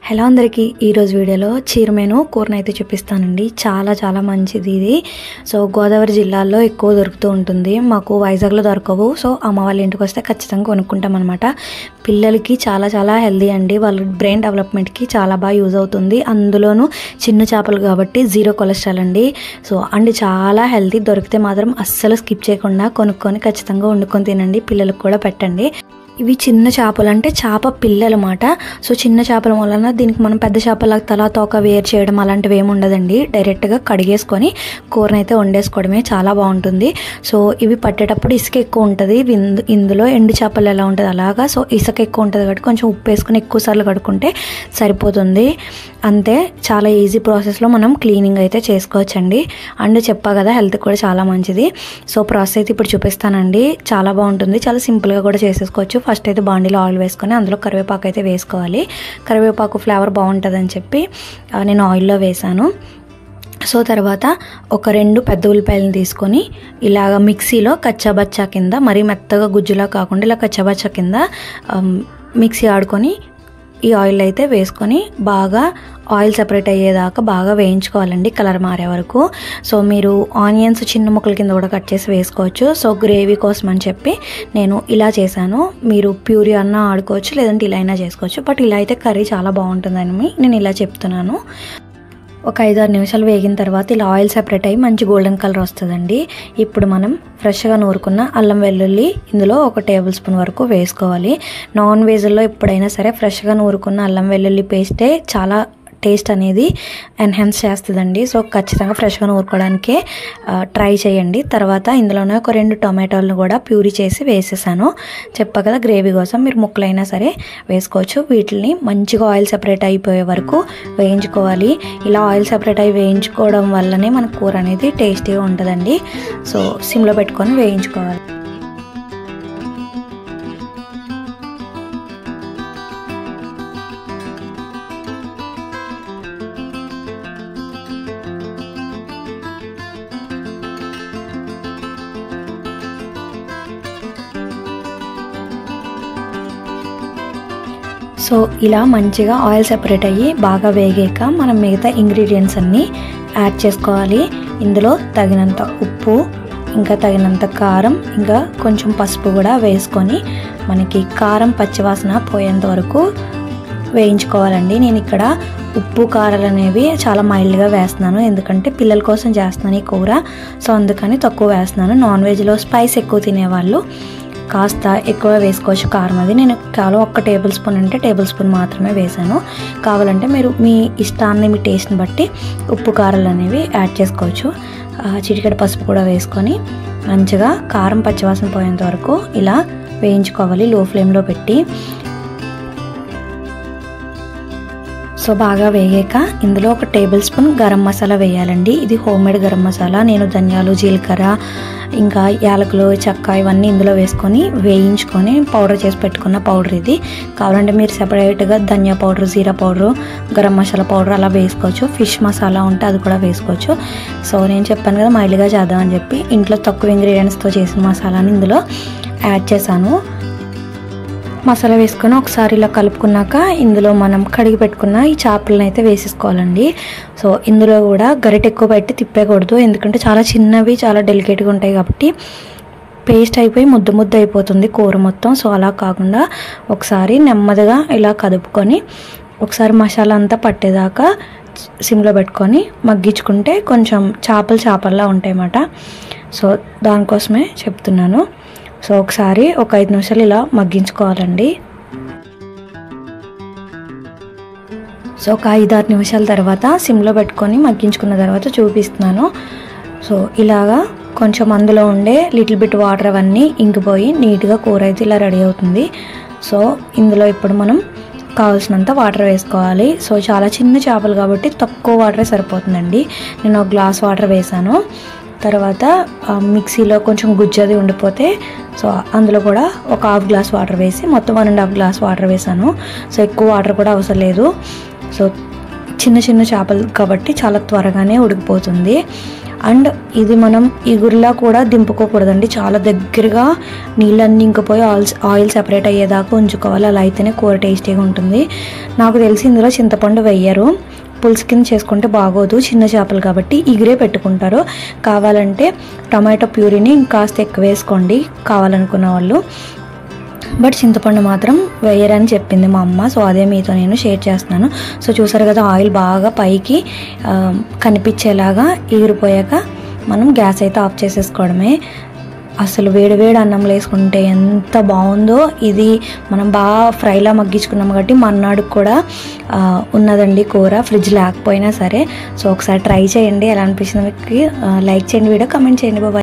Hello అందరికీ ఈరోజు వీడియోలో చీరమేను కూరను అయితే చూపిస్తానండి. చాలా మంచిది ఇది. సో గోదావరి జిల్లాలో ఎక్కువ దొరుకుతూ ఉంటుంది. మాకు వైజాగ్లో దొరకవు. సో అమ్మ వాళ్ళ ఇంటికి వస్తే ఖచ్చితంగా కొనుక్కుంటాం అనమాట. పిల్లలకి చాలా హెల్దీ అండి. వాళ్ళ బ్రెయిన్ డెవలప్మెంట్కి చాలా బాగా యూజ్ అవుతుంది. అందులోనూ చిన్న చేపలు కాబట్టి 0 కొలెస్ట్రాల్ అండి. సో అండి చాలా హెల్దీ. దొరికితే మాత్రం అస్సలు స్కిప్ చేయకుండా కొనుక్కొని ఖచ్చితంగా వండుకొని తినండి. పిల్లలకు కూడా పెట్టండి. ఇవి చిన్న చేపలు అంటే చేప పిల్లలు అన్నమాట. సో చిన్న చేపల వలన దీనికి మనం పెద్ద చేపల తల తోక వేరు చేయడం అలాంటివి ఏమి ఉండదండి. డైరెక్ట్గా కడిగేసుకొని కూరనైతే వండేసుకోవడమే చాలా బాగుంటుంది. సో ఇవి పట్టేటప్పుడు ఇసుక ఎక్కువ ఉంటుంది. ఇందులో ఎండు చేపలు ఎలా ఉంటుంది అలాగా. సో ఇసుక ఎక్కువ ఉంటుంది కాబట్టి కొంచెం ఉప్పు వేసుకొని ఎక్కువ సార్లు కడుక్కుంటే సరిపోతుంది. అంతే, చాలా ఈజీ ప్రాసెస్లో మనం క్లీనింగ్ అయితే చేసుకోవచ్చండి. అండ్ చెప్పా కదా హెల్త్ కూడా చాలా మంచిది. సో ప్రాసెస్ అయితే ఇప్పుడు చూపిస్తానండి. చాలా బాగుంటుంది. చాలా సింపుల్గా కూడా చేసేసుకోవచ్చు. ఫస్ట్ అయితే బాండీలో ఆయిల్ వేసుకొని అందులో కరివేపాకు అయితే వేసుకోవాలి. కరివేపాకు ఫ్లేవర్ బాగుంటుందని చెప్పి నేను ఆయిల్లో వేసాను. సో తర్వాత ఒక 2 పెద్ద ఉల్లిపాయలను తీసుకొని ఇలాగ మిక్సీలో కచ్చాబచ్చా కింద, మరీ మెత్తగా గుజ్జులా కాకుండా ఇలా కచ్చాబచ్చా కింద మిక్సీ ఆడుకొని ఈ ఆయిల్ అయితే వేసుకొని బాగా ఆయిల్ సెపరేట్ అయ్యేదాకా బాగా వేయించుకోవాలండి, కలర్ మారే వరకు. సో మీరు ఆనియన్స్ చిన్న ముక్కల కింద కూడా కట్ చేసి వేసుకోవచ్చు. సో గ్రేవీ కోసం అని చెప్పి నేను ఇలా చేశాను. మీరు ప్యూరీ అన్నా ఆడుకోవచ్చు, లేదంటే ఇలా అయినా చేసుకోవచ్చు. బట్ ఇలా అయితే కర్రీ చాలా బాగుంటుందని నేను ఇలా చెప్తున్నాను. ఒక 5-6 నిమిషాలు వేగిన తర్వాత ఇలా ఆయిల్ సెపరేట్ అయ్యి మంచి గోల్డెన్ కలర్ వస్తుందండి. ఇప్పుడు మనం ఫ్రెష్గా నూరుకున్న అల్లం వెల్లుల్లి ఇందులో 1 టేబుల్ స్పూన్ వరకు వేసుకోవాలి. నాన్ వెజ్లో ఎప్పుడైనా సరే ఫ్రెష్గా నూరుకున్న అల్లం వెల్లుల్లి పేస్టే చాలా టేస్ట్ అనేది ఎన్హాన్స్ చేస్తుందండి. సో ఖచ్చితంగా ఫ్రెష్గా నూరుకోవడానికే ట్రై చేయండి. తర్వాత ఇందులోనే ఒక 2 టొమాటోలను కూడా ప్యూరీ చేసి వేసేసాను. చెప్పా కదా గ్రేవీ కోసం మీరు ముక్కలైనా సరే వేసుకోవచ్చు. వీటిని మంచిగా ఆయిల్ సెపరేట్ అయిపోయే వరకు వేయించుకోవాలి. ఇలా ఆయిల్ సెపరేట్ అయి వేయించుకోవడం వల్లనే మన కూర అనేది టేస్టీగా ఉంటుందండి. సో సిమ్లో పెట్టుకొని వేయించుకోవాలి. సో ఇలా మంచిగా ఆయిల్ సెపరేట్ అయ్యి బాగా వేగాక మనం మిగతా ఇంగ్రీడియంట్స్ అన్నీ యాడ్ చేసుకోవాలి. ఇందులో తగినంత ఉప్పు, ఇంకా తగినంత కారం, ఇంకా కొంచెం పసుపు కూడా వేసుకొని మనకి కారం పచ్చివాసన పోయేంత వరకు వేయించుకోవాలండి. నేను ఇక్కడ ఉప్పు కారాలు అనేవి చాలా మైల్డ్గా వేస్తున్నాను, ఎందుకంటే పిల్లల కోసం చేస్తున్నాను ఈ కూర. సో అందుకని తక్కువ వేస్తున్నాను. నాన్ వెజ్లో స్పైస్ ఎక్కువ తినేవాళ్ళు కాస్త ఎక్కువ వేసుకోవచ్చు కారం. అది నేను కేవలం 1 టేబుల్ స్పూన్ అంటే టేబుల్ స్పూన్ మాత్రమే వేసాను. కావాలంటే మీరు మీ ఇష్టాన్ని, మీ టేస్ట్ని బట్టి ఉప్పు కారాలు అనేవి యాడ్ చేసుకోవచ్చు. చిటికెడు పసుపు కూడా వేసుకొని మంచిగా కారం పచ్చివాసన పోయేంత వరకు ఇలా వేయించుకోవాలి లో ఫ్లేమ్లో పెట్టి. సో బాగా వేగాక ఇందులో 1 టేబుల్ స్పూన్ గరం మసాలా వేయాలండి. ఇది హోమ్మేడ్ గరం మసాలా. నేను ధనియాలు, జీలకర్ర, ఇంకా యాలకులు, చెక్క ఇవన్నీ ఇందులో వేసుకొని వేయించుకొని పౌడర్ చేసి పెట్టుకున్న పౌడర్ ఇది. కావాలంటే మీరు సెపరేట్గా ధనియా పౌడర్, జీరా పౌడరు, గరం మసాలా పౌడర్ అలా వేసుకోవచ్చు. ఫిష్ మసాలా ఉంటే అది కూడా వేసుకోవచ్చు. సో నేను చెప్పాను కదా మైల్డ్గా చేద్దామని చెప్పి ఇంట్లో తక్కువ ఇంగ్రీడియంట్స్తో చేసిన మసాలాని ఇందులో యాడ్ చేశాను. మసాలా వేసుకొని ఒకసారి ఇలా కలుపుకున్నాక ఇందులో మనం కడిగి పెట్టుకున్న ఈ చేపలను అయితే వేసేసుకోవాలండి. సో ఇందులో కూడా గరిటె ఎక్కువ పెట్టి తిప్పేయకూడదు, ఎందుకంటే చాలా చిన్నవి, చాలా డెలికేట్గా ఉంటాయి కాబట్టి పేస్ట్ అయిపోయి ముద్ద అయిపోతుంది కూర మొత్తం. సో అలా కాకుండా ఒకసారి నెమ్మదిగా ఇలా కదుపుకొని ఒకసారి మసాలా అంతా పట్టేదాకా సిమ్లో పెట్టుకొని మగ్గించుకుంటే కొంచెం చేపల్లా ఉంటాయి అన్నమాట. సో దానికోసమే చెప్తున్నాను. సో ఒకసారి ఒక 5 నిమిషాలు ఇలా మగ్గించుకోవాలండి. సో ఒక 5-6 నిమిషాల తర్వాత సిమ్లో పెట్టుకొని మగ్గించుకున్న తర్వాత చూపిస్తున్నాను. సో ఇలాగా కొంచెం అందులో ఉండే లిటిల్ బిట్ వాటర్ అవన్నీ ఇంకిపోయి నీట్గా కూర అయితే ఇలా రెడీ అవుతుంది. సో ఇందులో ఇప్పుడు మనం కావాల్సినంత వాటర్ వేసుకోవాలి. సో చాలా చిన్న చేపలు కాబట్టి తక్కువ వాటరే సరిపోతుందండి. నేను 1 గ్లాస్ వాటర్ వేసాను. తర్వాత మిక్సీలో కొంచెం గుజ్జది ఉండిపోతే సో అందులో కూడా ఒక 1/2 గ్లాస్ వాటర్ వేసి మొత్తం 1.5 గ్లాస్ వాటర్ వేసాను. సో ఎక్కువ వాటర్ కూడా అవసరం లేదు. సో చిన్న చేపలు కాబట్టి చాలా త్వరగానే ఉడికిపోతుంది. అండ్ ఇది మనం ఇగురులా కూడా దింపుకోకూడదండి, చాలా దగ్గరగా నీళ్ళన్నీ ఇంకిపోయి ఆయిల్ సెపరేట్ అయ్యేదాకా ఉంచుకోవాలి. అలా అయితేనే కూర టేస్టీగా ఉంటుంది. నాకు తెలిసి ఇందులో చింతపండు వేయరు, పులుసు కింద చేసుకుంటే బాగోదు, చిన్న చేపలు కాబట్టి ఇగురే పెట్టుకుంటారు. కావాలంటే టమాటో ప్యూరీని ఇంకాస్త ఎక్కువ వేసుకోండి కావాలనుకున్న వాళ్ళు. బట్ చింతపండు మాత్రం వేయరని చెప్పింది మా అమ్మ. సో అదే మీతో నేను షేర్ చేస్తున్నాను. సో చూసారు కదా, ఆయిల్ బాగా పైకి కనిపించేలాగా ఎగిరిపోయాక మనం గ్యాస్ అయితే ఆఫ్ చేసేసుకోవడమే. అసలు వేడివేడి అన్నంలో వేసుకుంటే ఎంత బాగుందో. ఇది మనం బాగా ఫ్రైలా మగ్గించుకున్నాం కాబట్టి మర్నాడు కూడా ఉన్నదండి కూర, ఫ్రిడ్జ్ లేకపోయినా సరే. సో ఒకసారి ట్రై చేయండి, ఎలా అనిపించింది మీకు లైక్ చేయండి, వీడియో కమెంట్ చేయండి. బాయ్.